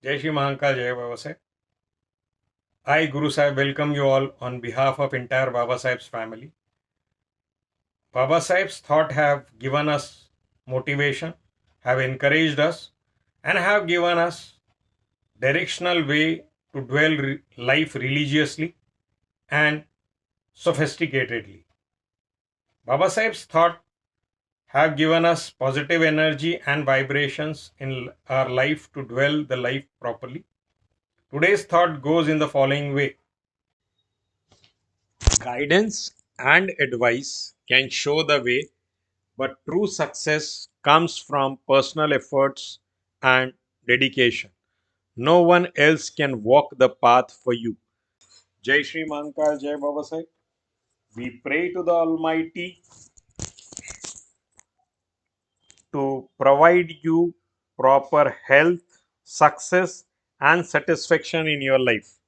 Jai Shri Mahankal Jai Baba Saheb. I, Guru Sahib, welcome you all on behalf of entire Baba Saheb's family. Baba Saheb's thought have given us motivation, have encouraged us, and have given us directional way to dwell life religiously and sophisticatedly. Baba Saheb's thought have given us positive energy and vibrations in our life to dwell the life properly. Today's thought goes in the following way. Guidance and advice can show the way, but true success comes from personal efforts and dedication. No one else can walk the path for you. Jai Shri Mahankal Jai Baba Sahib. We pray to the Almighty to provide you proper health, success, and satisfaction in your life.